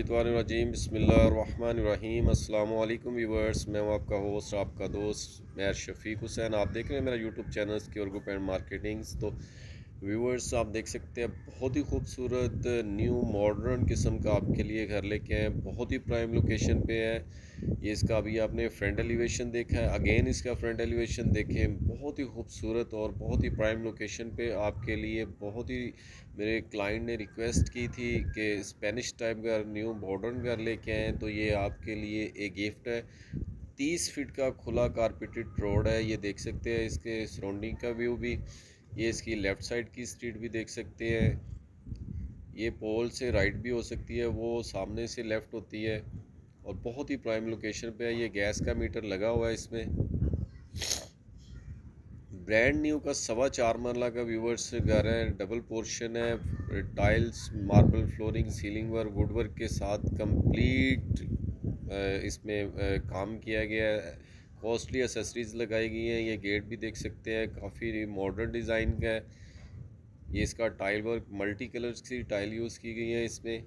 मिनशैतानिर्रजीम बिस्मिल्लाहिर्रहमानिर्रहीम। अस्सलामु अलैकुम व्यूअर्स, मैं हूँ आपका होस्ट, आपका दोस्त मैर शफ़ीक हुसैन। आप देख रहे हैं मेरा YouTube channel secure group and marketings. तो व्यूअर्स, आप देख सकते हैं बहुत ही खूबसूरत न्यू मॉडर्न किस्म का आपके लिए घर लेके आए हैं। बहुत ही प्राइम लोकेशन पे है ये। इसका अभी आपने फ्रंट एलिवेशन देखा है, अगेन इसका फ्रंट एलिवेशन देखें। बहुत ही खूबसूरत और बहुत ही प्राइम लोकेशन पे आपके लिए बहुत ही मेरे क्लाइंट ने रिक्वेस्ट की थी कि स्पेनिश टाइप का न्यू मॉडर्न घर लेके आएँ, तो ये आपके लिए एक गिफ्ट है। 30 फीट का खुला कारपेटेड रोड है, ये देख सकते हैं। इसके सराउंडिंग का व्यू भी, ये इसकी लेफ़्ट साइड की स्ट्रीट भी देख सकते हैं। ये पोल से राइट भी हो सकती है, वो सामने से लेफ़्ट होती है। और बहुत ही प्राइम लोकेशन पे है। ये गैस का मीटर लगा हुआ है इसमें। ब्रांड न्यू का 4.25 मरला का व्यूवर्स घर है। डबल पोर्शन है, tiles, marble flooring, ceiling work, would work के साथ कंप्लीट इसमें काम किया गया है। कॉस्टली एसेसरीज लगाई गई हैं। ये गेट भी देख सकते हैं, काफ़ी मॉडर्न डिज़ाइन का है। ये इसका टाइल वर्क, मल्टी कलर्स की टाइल यूज़ की गई है इसमें।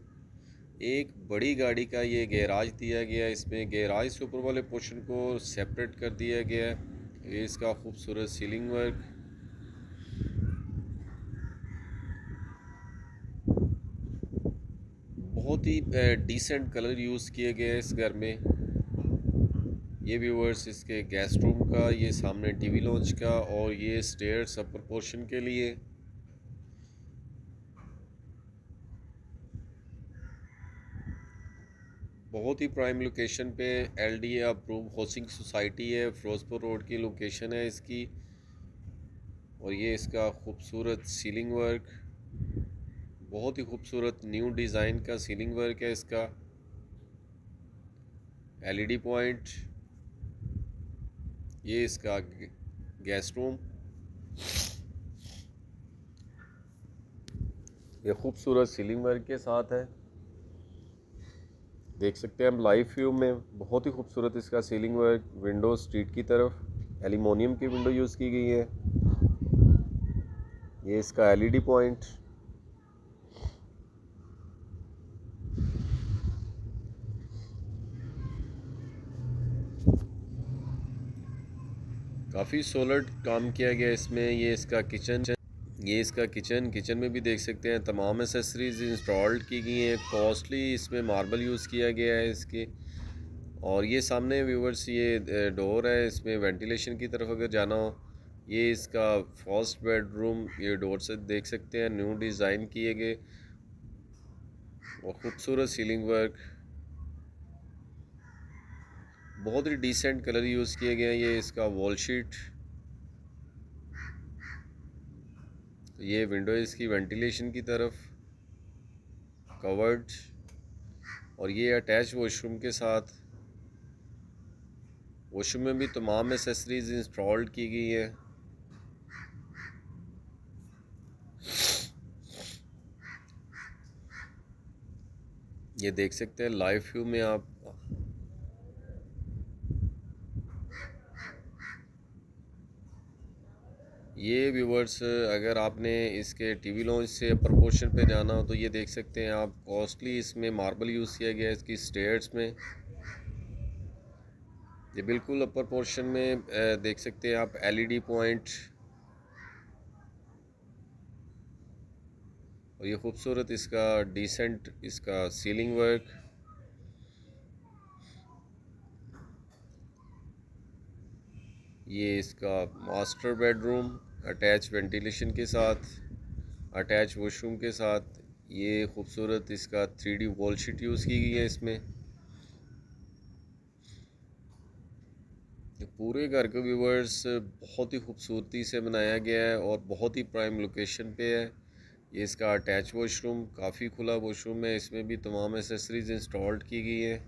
एक बड़ी गाड़ी का ये गैराज दिया गया है। इसमें गैराज से ऊपर वाले पोर्शन को सेपरेट कर दिया गया है। ये इसका खूबसूरत सीलिंग वर्क, बहुत ही डिसेंट कलर यूज़ किए गए हैं इस घर में। ये व्यूअर्स इसके गेस्ट रूम का, ये सामने टीवी लॉन्च का, और ये स्टेयर्स अपर पोर्शन के लिए। बहुत ही प्राइम लोकेशन पे एलडीए अप्रूव हाउसिंग सोसाइटी है। फिरोजपुर रोड की लोकेशन है इसकी। और ये इसका खूबसूरत सीलिंग वर्क, बहुत ही खूबसूरत न्यू डिज़ाइन का सीलिंग वर्क है इसका। एलईडी पॉइंट, ये इसका गेस्ट रूम, ये खूबसूरत सीलिंग वर्क के साथ है। देख सकते हैं हम लाइव व्यू में, बहुत ही खूबसूरत इसका सीलिंग वर्क। विंडो स्ट्रीट की तरफ एल्यूमिनियम की विंडो यूज़ की गई है। ये इसका एलईडी पॉइंट, काफ़ी सोलर काम किया गया इसमें। ये इसका किचन, ये इसका किचन में भी देख सकते हैं तमाम एसेसरीज इंस्टॉल्ड की गई हैं। कॉस्टली इसमें मार्बल यूज़ किया गया है इसके। और ये सामने व्यूवर्स ये डोर है, इसमें वेंटिलेशन की तरफ अगर जाना हो। ये इसका फर्स्ट बेडरूम, ये डोर से देख सकते हैं, न्यू डिज़ाइन किए गए और ख़ूबसूरत सीलिंग वर्क, बहुत ही डिसेंट कलर यूज़ किए गए हैं। ये इसका वॉल शीट, ये विंडो इसकी वेंटिलेशन की तरफ कवर्ड, और ये अटैच वॉशरूम के साथ। वॉशरूम में भी तमाम एसेसरीज इंस्टॉल्ड की गई हैं। ये देख सकते हैं लाइव व्यू में आप। ये व्यूवर्स, अगर आपने इसके टीवी लॉन्च से अपर पोर्शन पे जाना हो तो ये देख सकते हैं आप, कॉस्टली इसमें मार्बल यूज़ किया गया है इसकी स्टेयर्स में। ये बिल्कुल अपर पोर्शन में देख सकते हैं आप एलईडी पॉइंट, और ये खूबसूरत इसका डिसेंट इसका सीलिंग वर्क। ये इसका मास्टर बेडरूम, अटैच वेंटिलेशन के साथ, अटैच वॉशरूम के साथ। ये खूबसूरत इसका 3D वॉल शीट यूज़ की गई है इसमें। पूरे घर के व्यूवर्स बहुत ही खूबसूरती से बनाया गया है और बहुत ही प्राइम लोकेशन पे है। ये इसका अटैच वॉशरूम, काफ़ी खुला वॉशरूम है, इसमें भी तमाम एसेसरीज इंस्टॉल्ड की गई हैं।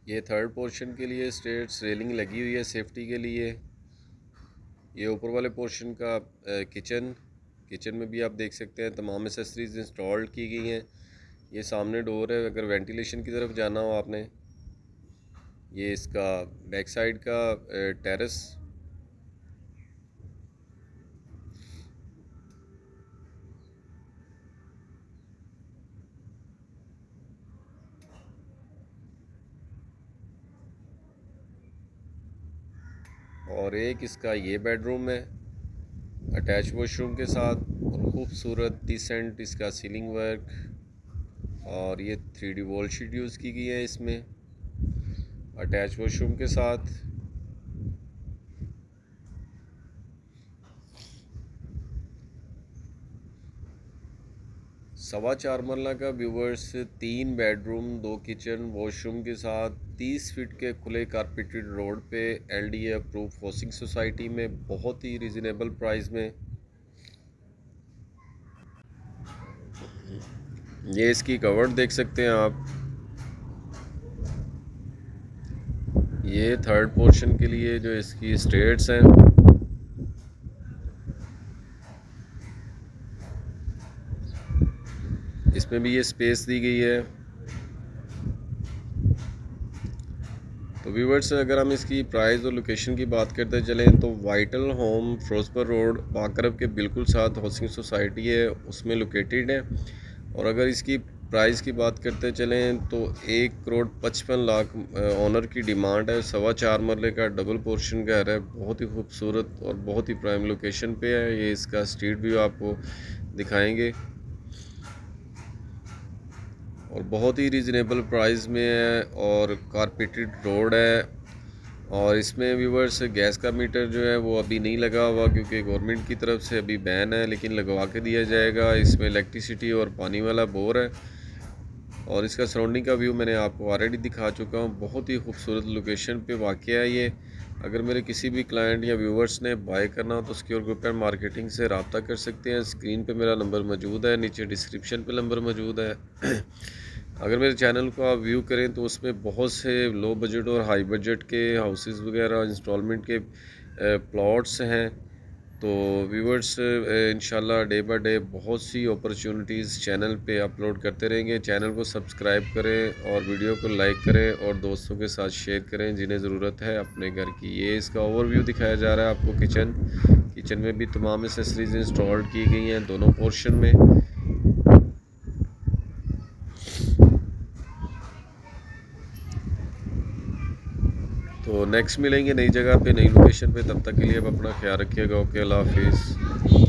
ये थर्ड पोर्शन के लिए स्टेयर्स रेलिंग लगी हुई है सेफ्टी के लिए। ये ऊपर वाले पोर्शन का किचन में भी आप देख सकते हैं तमाम एसेसरीज इंस्टॉल्ड की गई हैं। ये सामने डोर है, अगर वेंटिलेशन की तरफ जाना हो आपने, ये इसका बैक साइड का टेरेस। और एक इसका ये बेडरूम है अटैच वॉशरूम के साथ, और खूबसूरत डिसेंट इसका सीलिंग वर्क, और ये 3D वॉल शीट यूज़ की गई है इसमें अटैच वॉशरूम के साथ। सवा चार मरला का व्यूवर्स, 3 बेडरूम 2 किचन वॉशरूम के साथ 30 फीट के खुले कारपेटेड रोड पे LDA अप्रूव हाउसिंग सोसाइटी में, बहुत ही रिजनेबल प्राइस में। ये इसकी कवर्ड देख सकते हैं आप। ये थर्ड पोर्शन के लिए जो इसकी स्टेयर्स हैं, इसमें भी ये स्पेस दी गई है। तो व्यूवर्स, अगर हम इसकी प्राइस और लोकेशन की बात करते चलें तो वाइटल होम फिरोजपुर रोड बाकरब के बिल्कुल साथ हाउसिंग सोसाइटी है, उसमें लोकेटेड है। और अगर इसकी प्राइस की बात करते चलें तो 1,55,00,000 ऑनर की डिमांड है। सवा चार मरले का डबल पोर्शन घर है, बहुत ही खूबसूरत और बहुत ही प्राइम लोकेशन पे है। ये इसका स्ट्रीट व्यू आपको दिखाएंगे और बहुत ही रिजनेबल प्राइस में है और कारपेटेड रोड है। और इसमें व्यूवर्स गैस का मीटर जो है वो अभी नहीं लगा हुआ, क्योंकि गवर्नमेंट की तरफ से अभी बैन है, लेकिन लगवा के दिया जाएगा। इसमें इलेक्ट्रिसिटी और पानी वाला बोर है। और इसका सराउंडिंग का व्यू मैंने आपको ऑलरेडी दिखा चुका हूँ। बहुत ही खूबसूरत लोकेशन पे वाक़या है ये। अगर मेरे किसी भी क्लाइंट या व्यूवर्स ने बाय करना हो तो सिक्योर ग्रुप एंड मार्केटिंग से रब्ता कर सकते हैं। स्क्रीन पे मेरा नंबर मौजूद है, नीचे डिस्क्रिप्शन पे नंबर मौजूद है। अगर मेरे चैनल को आप व्यू करें तो उसमें बहुत से लो बजट और हाई बजट के हाउसेस वगैरह इंस्टॉलमेंट के प्लॉट्स हैं। तो व्यूवर्स, इंशाल्लाह डे बाय डे बहुत सी अपॉर्चुनिटीज़ चैनल पे अपलोड करते रहेंगे। चैनल को सब्सक्राइब करें और वीडियो को लाइक करें और दोस्तों के साथ शेयर करें जिन्हें ज़रूरत है अपने घर की। ये इसका ओवरव्यू दिखाया जा रहा है आपको। किचन में भी तमाम एक्सेसरीज इंस्टॉल की गई हैं दोनों पोर्शन में। तो नेक्स्ट मिलेंगे नई जगह पे, नई लोकेशन पे। तब तक के लिए आप अपना ख्याल रखिएगा। ओके, अल्लाह हाफिज़।